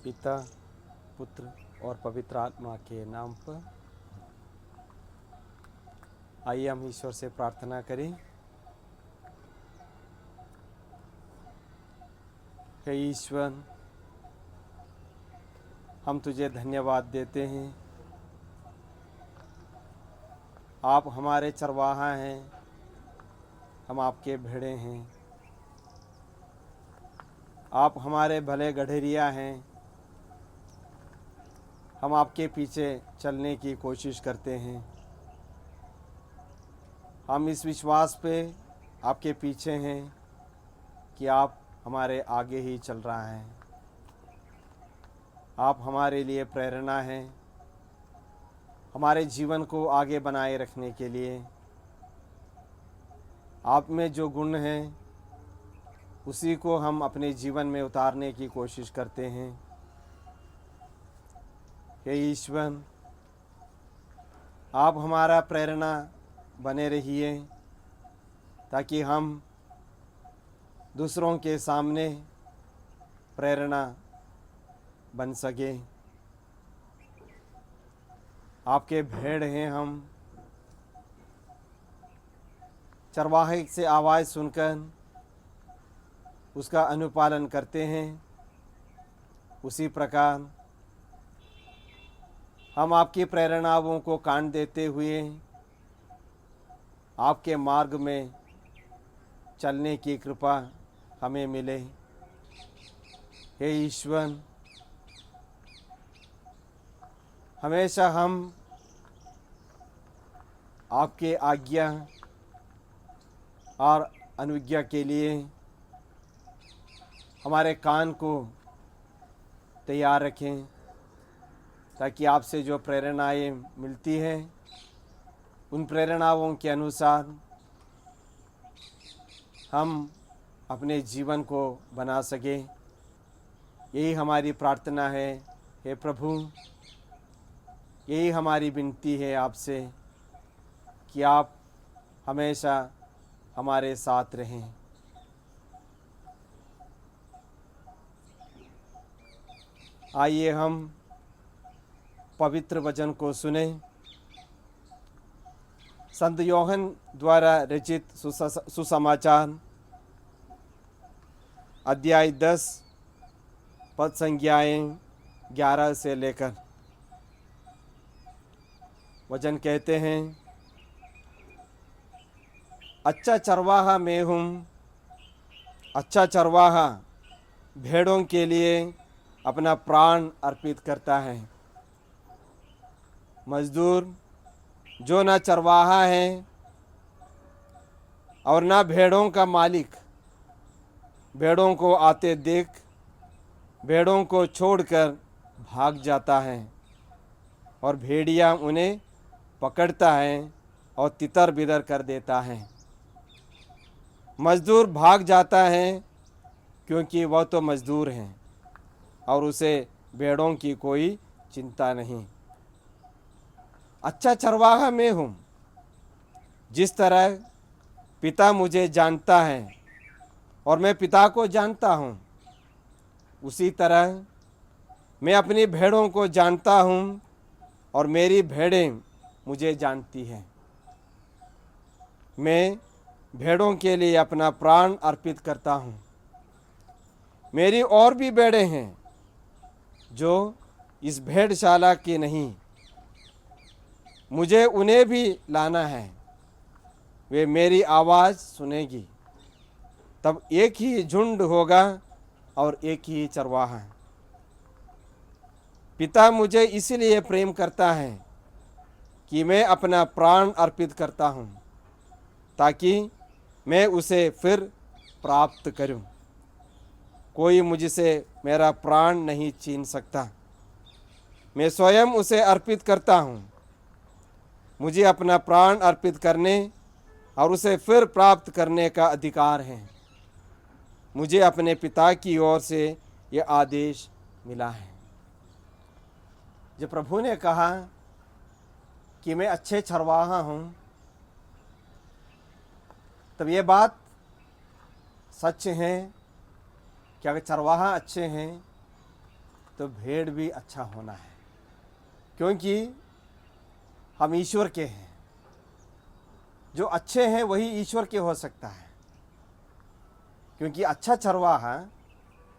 पिता, पुत्र और पवित्र आत्मा के नाम पर। आइए हम ईश्वर से प्रार्थना करें। हे ईश्वर, हम तुझे धन्यवाद देते हैं। आप हमारे चरवाहा हैं, हम आपके भेड़े हैं। आप हमारे भले गडरिया हैं, हम आपके पीछे चलने की कोशिश करते हैं। हम इस विश्वास पे आपके पीछे हैं कि आप हमारे आगे ही चल रहा है। आप हमारे लिए प्रेरणा हैं, हमारे जीवन को आगे बनाए रखने के लिए। आप में जो गुण हैं उसी को हम अपने जीवन में उतारने की कोशिश करते हैं। हे ईश्वर, आप हमारा प्रेरणा बने रहिए ताकि हम दूसरों के सामने प्रेरणा बन सके। आपके भेड़ हैं हम। चरवाहे से आवाज़ सुनकर उसका अनुपालन करते हैं, उसी प्रकार हम आपकी प्रेरणाओं को कान देते हुए आपके मार्ग में चलने की कृपा हमें मिले। हे ईश्वर, हमेशा हम आपके आज्ञा और अनुज्ञा के लिए हमारे कान को तैयार रखें ताकि आपसे जो प्रेरणाएं मिलती हैं उन प्रेरणाओं के अनुसार हम अपने जीवन को बना सकें। यही हमारी प्रार्थना है। हे प्रभु, यही हमारी विनती है आपसे कि आप हमेशा हमारे साथ रहें। आइए हम पवित्र वचन को सुने। संत योहन द्वारा रचित सुसमाचार अध्याय 10 पद संज्ञाएँ 11 से लेकर। वचन कहते हैं, अच्छा चरवाहा मैं हूँ। अच्छा चरवाहा भेड़ों के लिए अपना प्राण अर्पित करता है। मजदूर जो ना चरवाहा है और ना भेड़ों का मालिक, भेड़ों को आते देख भेड़ों को छोड़कर भाग जाता है और भेड़िया उन्हें पकड़ता है और तितर बितर कर देता है। मजदूर भाग जाता है क्योंकि वह तो मजदूर हैं और उसे भेड़ों की कोई चिंता नहीं। अच्छा चरवाहा मैं हूँ। जिस तरह पिता मुझे जानता है और मैं पिता को जानता हूँ, उसी तरह मैं अपनी भेड़ों को जानता हूँ और मेरी भेड़ें मुझे जानती हैं। मैं भेड़ों के लिए अपना प्राण अर्पित करता हूँ। मेरी और भी भेड़ें हैं जो इस भेड़शाला की नहीं, मुझे उन्हें भी लाना है। वे मेरी आवाज़ सुनेगी, तब एक ही झुंड होगा और एक ही चरवाहा। पिता मुझे इसलिए प्रेम करता है कि मैं अपना प्राण अर्पित करता हूँ ताकि मैं उसे फिर प्राप्त करूँ। कोई मुझसे मेरा प्राण नहीं छीन सकता, मैं स्वयं उसे अर्पित करता हूँ। मुझे अपना प्राण अर्पित करने और उसे फिर प्राप्त करने का अधिकार है। मुझे अपने पिता की ओर से यह आदेश मिला है। जब प्रभु ने कहा कि मैं अच्छे चरवाहा हूँ, तब ये बात सच है कि अगर चरवाहा अच्छे हैं तो भेड़ भी अच्छा होना है, क्योंकि हम ईश्वर के हैं। जो अच्छे हैं वही ईश्वर के हो सकता है, क्योंकि अच्छा चरवाहा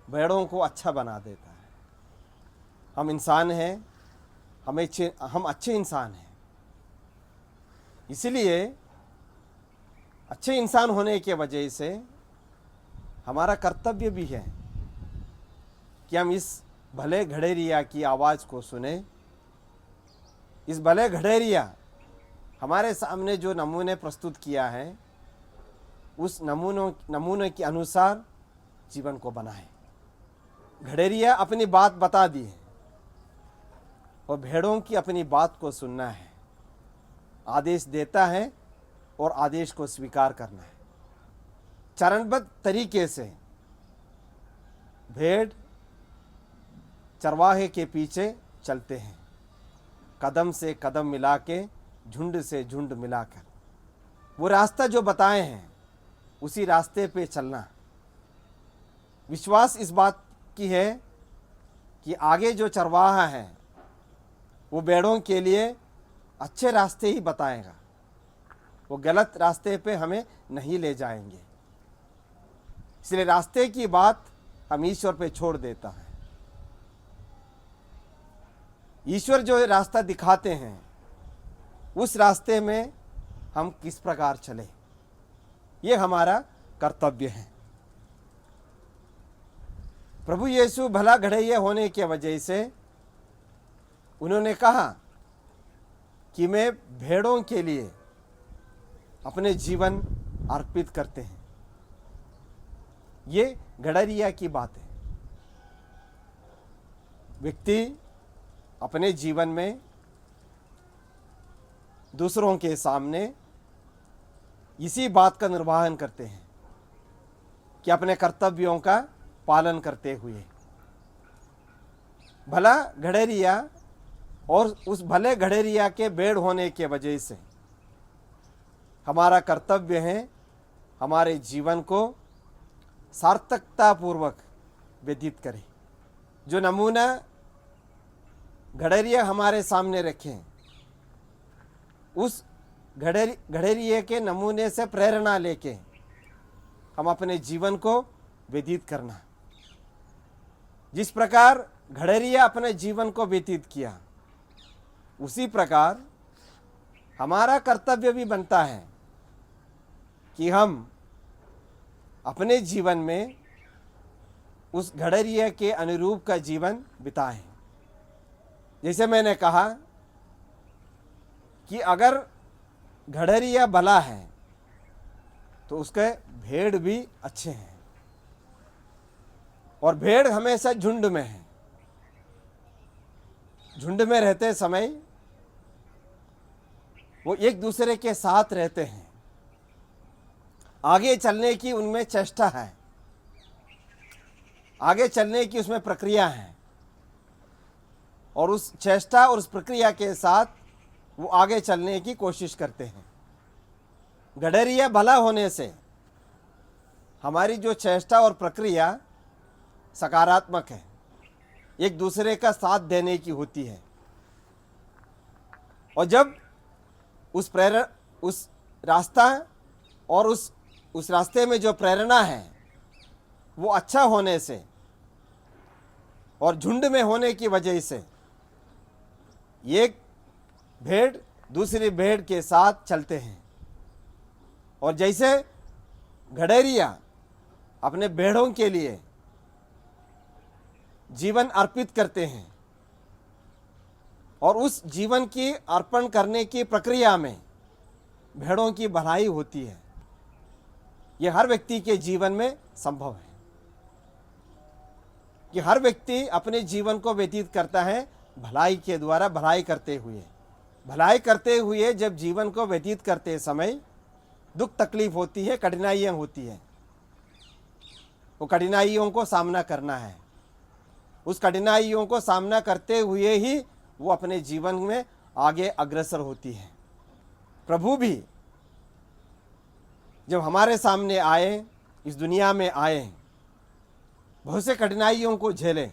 भेड़ों को अच्छा बना देता है। हम इंसान हैं, हम अच्छे इंसान हैं, इसलिए अच्छे इंसान होने के वजह से हमारा कर्तव्य भी है कि हम इस भले घड़ेरिया की आवाज़ को सुने। इस भले घड़ेरिया हमारे सामने जो नमूने प्रस्तुत किया है, उस नमूने के अनुसार जीवन को बनाए। घड़ेरिया अपनी बात बता दी है और भेड़ों की अपनी बात को सुनना है, आदेश देता है और आदेश को स्वीकार करना है। चरणबद्ध तरीके से भेड़ चरवाहे के पीछे चलते हैं, कदम से कदम मिला के, झुंड से झुंड मिलाकर। वो रास्ता जो बताए हैं उसी रास्ते पे चलना। विश्वास इस बात की है कि आगे जो चरवाहा है वो भेड़ों के लिए अच्छे रास्ते ही बताएगा, वो गलत रास्ते पे हमें नहीं ले जाएंगे। इसलिए रास्ते की बात हम ईश्वर पे छोड़ देता है। ईश्वर जो रास्ता दिखाते हैं उस रास्ते में हम किस प्रकार चले, ये हमारा कर्तव्य है। प्रभु यीशु भला घड़ैया होने के वजह से उन्होंने कहा कि मैं भेड़ों के लिए अपने जीवन अर्पित करते हैं। ये घड़ैया की बात है। व्यक्ति अपने जीवन में दूसरों के सामने इसी बात का निर्वहन करते हैं कि अपने कर्तव्यों का पालन करते हुए भला घड़ेरिया और उस भले घड़ेरिया के भेड़ होने के वजह से हमारा कर्तव्य है हमारे जीवन को सार्थकता पूर्वक व्यतीत करें। जो नमूना घड़ेरिया हमारे सामने रखें, उस घड़ेरिए के नमूने से प्रेरणा लेके हम अपने जीवन को व्यतीत करना। जिस प्रकार घड़ेरिया अपने जीवन को व्यतीत किया, उसी प्रकार हमारा कर्तव्य भी बनता है कि हम अपने जीवन में उस घड़ेरिया के अनुरूप का जीवन बिताएं। जैसे मैंने कहा कि अगर घड़ेरिया भला है तो उसके भेड़ भी अच्छे हैं, और भेड़ हमेशा झुंड में है। झुंड में रहते समय वो एक दूसरे के साथ रहते हैं, आगे चलने की उनमें चेष्टा है, आगे चलने की उसमें प्रक्रिया है, और उस चेष्टा और उस प्रक्रिया के साथ वो आगे चलने की कोशिश करते हैं। घड़ेरिया भला होने से हमारी जो चेष्टा और प्रक्रिया सकारात्मक है, एक दूसरे का साथ देने की होती है। और जब उस रास्ता और उस रास्ते में जो प्रेरणा है वो अच्छा होने से और झुंड में होने की वजह से एक भेड़ दूसरी भेड़ के साथ चलते हैं, और जैसे घड़ेरिया अपने भेड़ों के लिए जीवन अर्पित करते हैं और उस जीवन की अर्पण करने की प्रक्रिया में भेड़ों की भलाई होती है, यह हर व्यक्ति के जीवन में संभव है। कि हर व्यक्ति अपने जीवन को व्यतीत करता है भलाई के द्वारा, भलाई करते हुए जब जीवन को व्यतीत करते समय दुख तकलीफ होती है, कठिनाइयाँ होती है, वो कठिनाइयों को सामना करना है। उस कठिनाइयों को सामना करते हुए ही वो अपने जीवन में आगे अग्रसर होती है। प्रभु भी जब हमारे सामने आए, इस दुनिया में आए, बहुत से कठिनाइयों को झेले,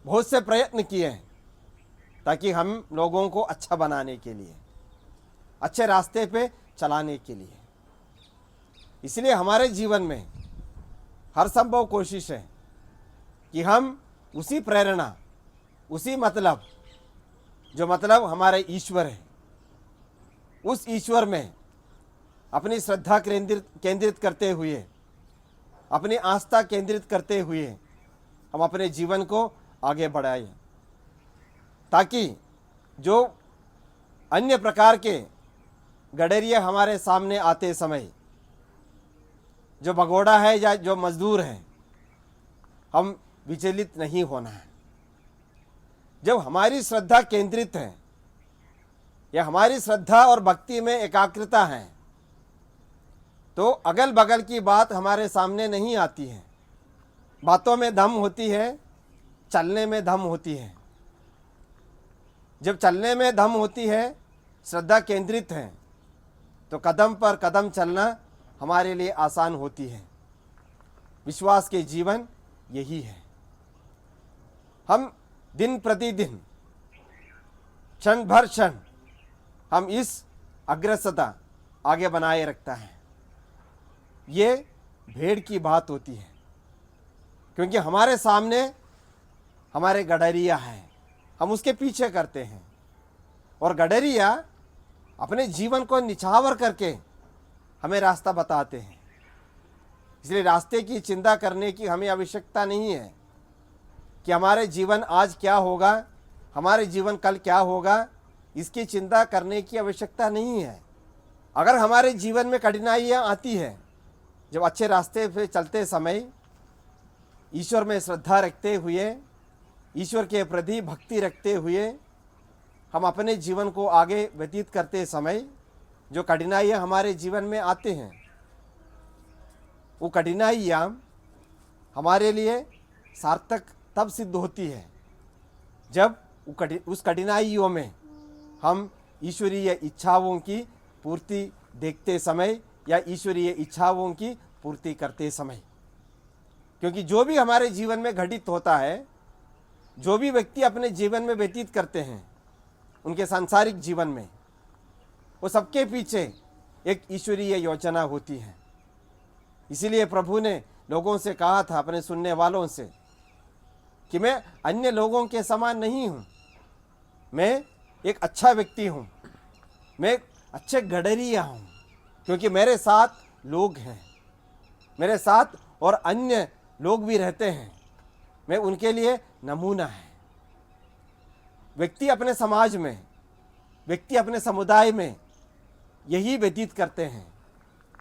बहुत से प्रयत्न किए हैं ताकि हम लोगों को अच्छा बनाने के लिए, अच्छे रास्ते पे चलाने के लिए। इसलिए हमारे जीवन में हर संभव कोशिश है कि हम उसी प्रेरणा, उसी मतलब, जो मतलब हमारे ईश्वर है, उस ईश्वर में अपनी श्रद्धा केंद्रित करते हुए, अपनी आस्था केंद्रित करते हुए हम अपने जीवन को आगे बढ़ाएं, ताकि जो अन्य प्रकार के गडरिया हमारे सामने आते समय, जो भगोड़ा है या जो मजदूर है, हम विचलित नहीं होना है। जब हमारी श्रद्धा केंद्रित है या हमारी श्रद्धा और भक्ति में एकाग्रता है, तो अगल बगल की बात हमारे सामने नहीं आती है। बातों में दम होती है, चलने में दम होती है। जब चलने में दम होती है, श्रद्धा केंद्रित है, तो कदम पर कदम चलना हमारे लिए आसान होती है। विश्वास के जीवन यही है। हम दिन प्रतिदिन, क्षण भर क्षण, हम इस अग्रसरता आगे बनाए रखता है। ये भेड़ की बात होती है, क्योंकि हमारे सामने हमारे गडरिया है, हम उसके पीछे करते हैं, और गडरिया अपने जीवन को निछावर करके हमें रास्ता बताते हैं। इसलिए रास्ते की चिंता करने की हमें आवश्यकता नहीं है कि हमारे जीवन आज क्या होगा, हमारे जीवन कल क्या होगा, इसकी चिंता करने की आवश्यकता नहीं है। अगर हमारे जीवन में कठिनाइयाँ आती है, जब अच्छे रास्ते पे चलते समय ईश्वर में श्रद्धा रखते हुए, ईश्वर के प्रति भक्ति रखते हुए हम अपने जीवन को आगे व्यतीत करते समय जो कठिनाइयाँ हमारे जीवन में आते हैं, वो कठिनाइयाँ हमारे लिए सार्थक तब सिद्ध होती है जब उस कठिनाइयों में हम ईश्वरीय इच्छाओं की पूर्ति देखते समय या ईश्वरीय इच्छाओं की पूर्ति करते समय। क्योंकि जो भी हमारे जीवन में घटित होता है, जो भी व्यक्ति अपने जीवन में व्यतीत करते हैं, उनके सांसारिक जीवन में, वो सबके पीछे एक ईश्वरीय योजना होती है। इसीलिए प्रभु ने लोगों से कहा था, अपने सुनने वालों से, कि मैं अन्य लोगों के समान नहीं हूँ, मैं एक अच्छा व्यक्ति हूँ, मैं अच्छे गडरिया हूँ, क्योंकि मेरे साथ लोग हैं, मेरे साथ और अन्य लोग भी रहते हैं, मैं उनके लिए नमूना है। व्यक्ति अपने समाज में, व्यक्ति अपने समुदाय में यही व्यतीत करते हैं,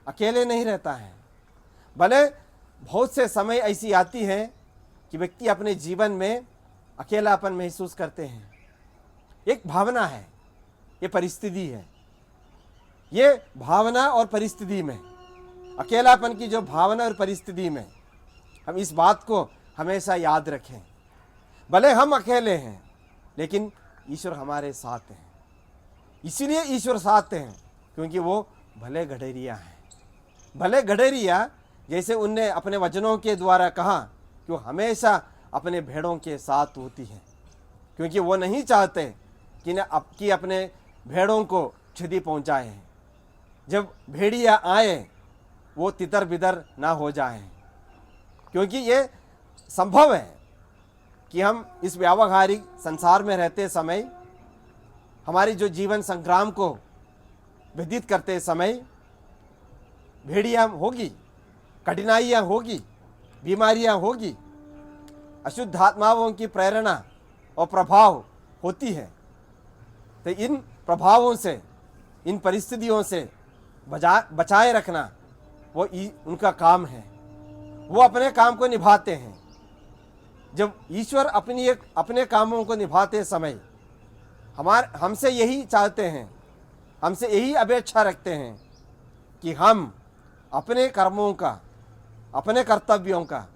अकेले नहीं रहता है। भले बहुत से समय ऐसी आती है कि व्यक्ति अपने जीवन में अकेलापन महसूस करते हैं। एक भावना है, ये परिस्थिति है। ये भावना और परिस्थिति में, अकेलापन की जो भावना और परिस्थिति में, हम इस बात को हमेशा याद रखें, भले हम अकेले हैं लेकिन ईश्वर हमारे साथ हैं। इसीलिए ईश्वर साथ हैं क्योंकि वो भले गडरिया हैं। भले गडरिया, जैसे उनने अपने वचनों के द्वारा कहा कि वो हमेशा अपने भेड़ों के साथ होती हैं, क्योंकि वो नहीं चाहते कि अपने भेड़ों को क्षति पहुंचाए। जब भेड़िया आए वो तितर बितर ना हो जाएं, क्योंकि ये संभव है कि हम इस व्यावहारिक संसार में रहते समय, हमारी जो जीवन संग्राम को व्यतीत करते समय भेड़ियाँ होगी, कठिनाइयाँ होगी, बीमारियाँ होगी, अशुद्ध आत्माओं की प्रेरणा और प्रभाव होती है। तो इन प्रभावों से, इन परिस्थितियों से बचाए रखना वो उनका काम है। वो अपने काम को निभाते हैं। जब ईश्वर अपने कामों को निभाते समय हमसे यही चाहते हैं, हमसे यही अपेक्षा रखते हैं कि हम अपने कर्मों का, अपने कर्तव्यों का,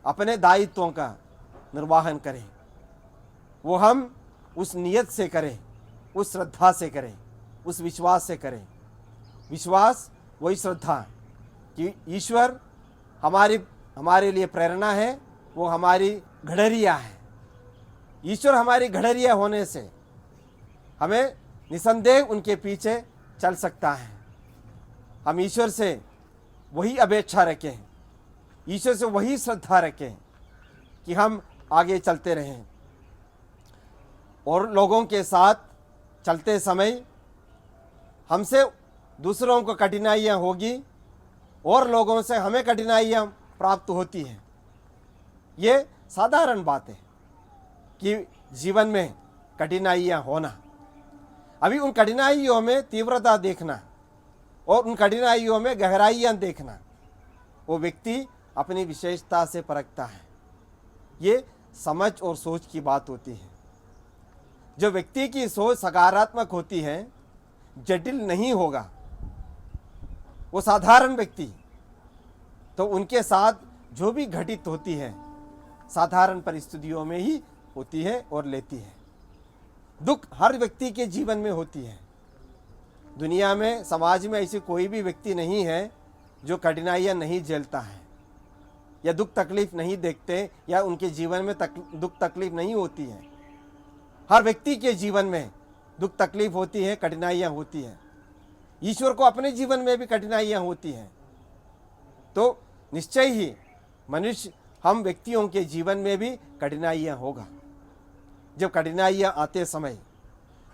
अपने दायित्वों का निर्वहन करें। वो हम उस नियत से करें, उस श्रद्धा से करें, उस विश्वास से करें। विश्वास वही श्रद्धा कि ईश्वर हमारे लिए प्रेरणा है, वो हमारी गडरिया है, ईश्वर हमारी घड़रिया होने से हमें निसंदेह उनके पीछे चल सकता है। हम ईश्वर से वही अपेक्षा रखें, ईश्वर से वही श्रद्धा रखें कि हम आगे चलते रहें। और लोगों के साथ चलते समय हमसे दूसरों को कठिनाइयाँ होगी और लोगों से हमें कठिनाइयाँ प्राप्त होती हैं। ये साधारण बात है कि जीवन में कठिनाइयाँ होना। अभी उन कठिनाइयों में तीव्रता देखना और उन कठिनाइयों में गहराइयाँ देखना वो व्यक्ति अपनी विशेषता से परखता है। ये समझ और सोच की बात होती है। जो व्यक्ति की सोच सकारात्मक होती है, जटिल नहीं होगा, वो साधारण व्यक्ति, तो उनके साथ जो भी घटित होती है साधारण परिस्थितियों में ही होती है और लेती है। दुख हर व्यक्ति के जीवन में होती है। दुनिया में, समाज में ऐसी कोई भी व्यक्ति नहीं है जो कठिनाइयाँ नहीं झेलता है या दुख तकलीफ नहीं देखते या उनके जीवन में दुख तकलीफ नहीं होती है। हर व्यक्ति के जीवन में दुख तकलीफ होती है, कठिनाइयाँ होती हैं। ईश्वर को अपने जीवन में भी कठिनाइयाँ होती हैं। तो निश्चय ही मनुष्य, हम व्यक्तियों के जीवन में भी कठिनाइयाँ होगा। जब कठिनाइयाँ आते समय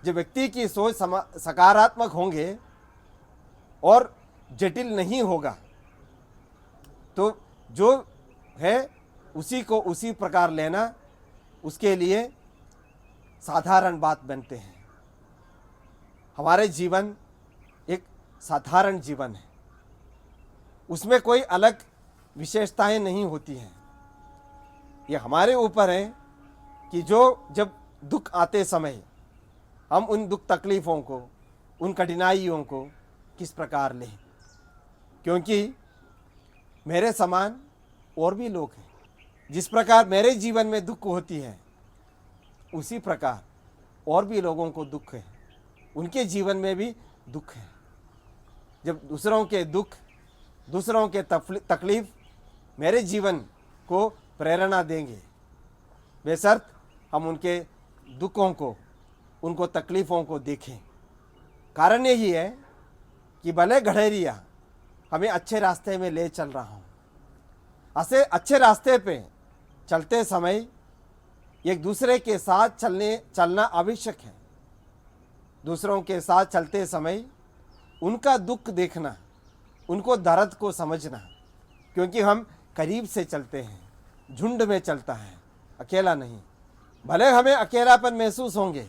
जब व्यक्ति की सोच सकारात्मक होंगे और जटिल नहीं होगा, तो जो है उसी को उसी प्रकार लेना उसके लिए साधारण बात बनते हैं। हमारे जीवन एक साधारण जीवन है, उसमें कोई अलग विशेषताएं नहीं होती हैं। ये हमारे ऊपर है कि जब दुख आते समय हम उन दुख तकलीफ़ों को, उन कठिनाइयों को किस प्रकार लें। क्योंकि मेरे समान और भी लोग हैं। जिस प्रकार मेरे जीवन में दुख होती है, उसी प्रकार और भी लोगों को दुख है, उनके जीवन में भी दुख है। जब दूसरों के दुख, दूसरों के तकलीफ़ मेरे जीवन को प्रेरणा देंगे, बेशर्त हम उनके दुखों को, उनको तकलीफ़ों को देखें। कारण यही है कि भले घड़ेरिया हमें अच्छे रास्ते में ले चल रहा हूँ, ऐसे अच्छे रास्ते पे चलते समय एक दूसरे के साथ चलना आवश्यक है। दूसरों के साथ चलते समय उनका दुख देखना, उनको दर्द को समझना, क्योंकि हम करीब से चलते हैं, झुंड में चलता है, अकेला नहीं। भले हमें अकेलापन महसूस होंगे,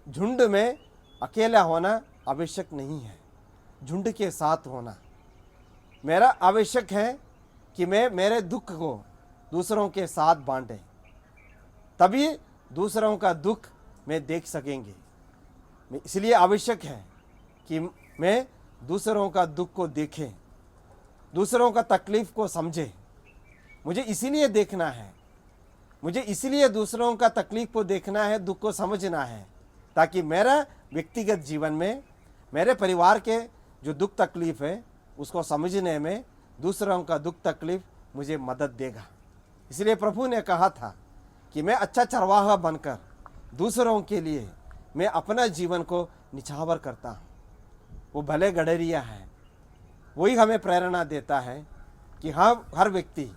झुंड में अकेला होना आवश्यक नहीं है, झुंड के साथ होना मेरा आवश्यक है कि मैं मेरे दुख को दूसरों के साथ बांटें, तभी दूसरों का दुख मैं देख सकेंगे। इसलिए आवश्यक है कि मैं दूसरों का दुख को देखें, दूसरों का तकलीफ़ को समझे। मुझे इसीलिए देखना है, मुझे इसीलिए दूसरों का तकलीफ़ को देखना है, दुख को समझना है, ताकि मेरा व्यक्तिगत जीवन में मेरे परिवार के जो दुख तकलीफ़ है उसको समझने में दूसरों का दुख तकलीफ़ मुझे मदद देगा। इसलिए प्रभु ने कहा था कि मैं अच्छा चरवाहा बनकर दूसरों के लिए मैं अपना जीवन को निछावर करता हूँ। वो भले गडरिया है, वही हमें प्रेरणा देता है कि हाँ, हर व्यक्ति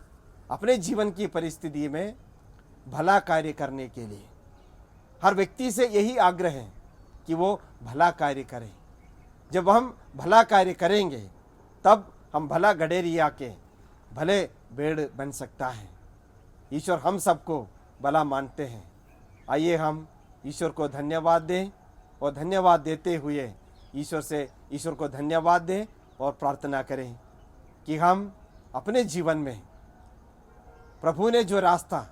अपने जीवन की परिस्थिति में भला कार्य करने के लिए, हर व्यक्ति से यही आग्रह है कि वो भला कार्य करें। जब हम भला कार्य करेंगे तब हम भला गडेरिया के भले पेड़ बन सकता है। ईश्वर हम सबको भला मानते हैं। आइए हम ईश्वर को धन्यवाद दें और धन्यवाद देते हुए ईश्वर को धन्यवाद दें और प्रार्थना करें कि हम अपने जीवन में प्रभु ने जो रास्ता,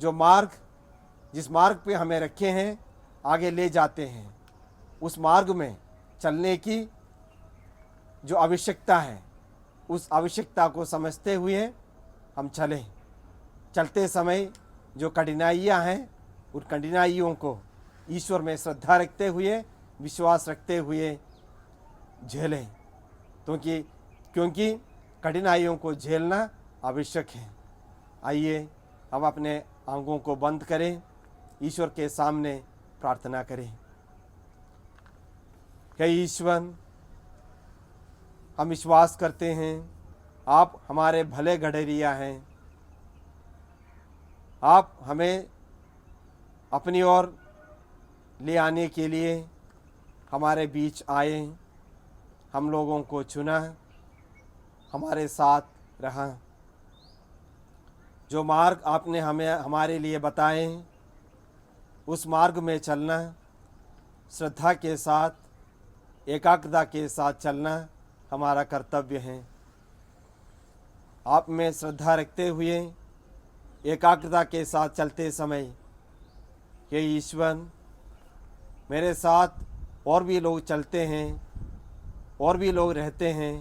जो मार्ग, जिस मार्ग पे हमें रखे हैं, आगे ले जाते हैं, उस मार्ग में चलने की जो आवश्यकता है, उस आवश्यकता को समझते हुए हम चलें। चलते समय जो कठिनाइयाँ हैं, उन कठिनाइयों को ईश्वर में श्रद्धा रखते हुए, विश्वास रखते हुए झेलें, क्योंकि कठिनाइयों को झेलना आवश्यक है। आइए हम अपने आंखों को बंद करें, ईश्वर के सामने प्रार्थना करें। हे ईश्वर, हम विश्वास करते हैं आप हमारे भले गडरिया हैं। आप हमें अपनी ओर ले आने के लिए हमारे बीच आए, हम लोगों को चुना, हमारे साथ रहा। जो मार्ग आपने हमारे लिए बताए, उस मार्ग में चलना, श्रद्धा के साथ, एकाग्रता के साथ चलना हमारा कर्तव्य है। आप में श्रद्धा रखते हुए एकाग्रता के साथ चलते समय, हे ईश्वर, मेरे साथ और भी लोग चलते हैं, और भी लोग रहते हैं,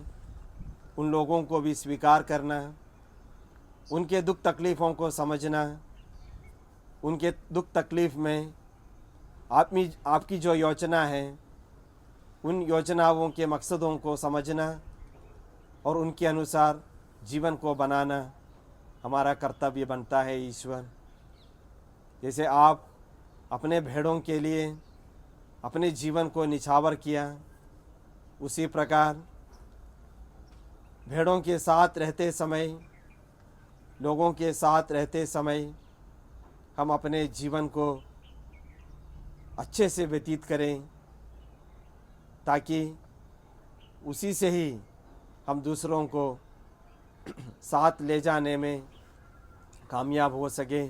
उन लोगों को भी स्वीकार करना, उनके दुख तकलीफ़ों को समझना, उनके दुख तकलीफ़ में आपकी जो योजना है, उन योजनाओं के मकसदों को समझना और उनके अनुसार जीवन को बनाना हमारा कर्तव्य बनता है। ईश्वर, जैसे आप अपने भेड़ों के लिए अपने जीवन को निछावर किया, उसी प्रकार भेड़ों के साथ रहते समय, लोगों के साथ रहते समय हम अपने जीवन को अच्छे से व्यतीत करें, ताकि उसी से ही हम दूसरों को साथ ले जाने में कामयाब हो सके।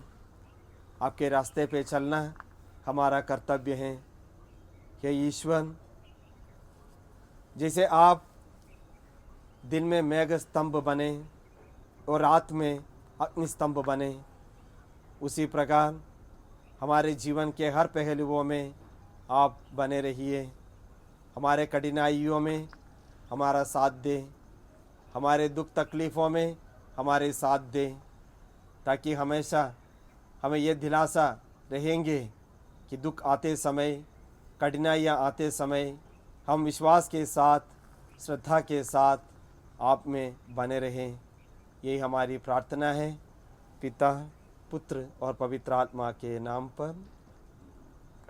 आपके रास्ते पे चलना हमारा कर्तव्य है। हे ईश्वर, जैसे आप दिन में मेघ स्तंभ बने और रात में अग्नि स्तंभ बने, उसी प्रकार हमारे जीवन के हर पहलुओं में आप बने रहिए। हमारे कठिनाइयों में हमारा साथ दे, हमारे दुख तकलीफ़ों में हमारे साथ दे, ताकि हमेशा हमें यह दिलासा रहेंगे कि दुख आते समय, कठिनाइयाँ आते समय हम विश्वास के साथ, श्रद्धा के साथ आप में बने रहें। यही हमारी प्रार्थना है, पिता, पुत्र और पवित्र आत्मा के नाम पर।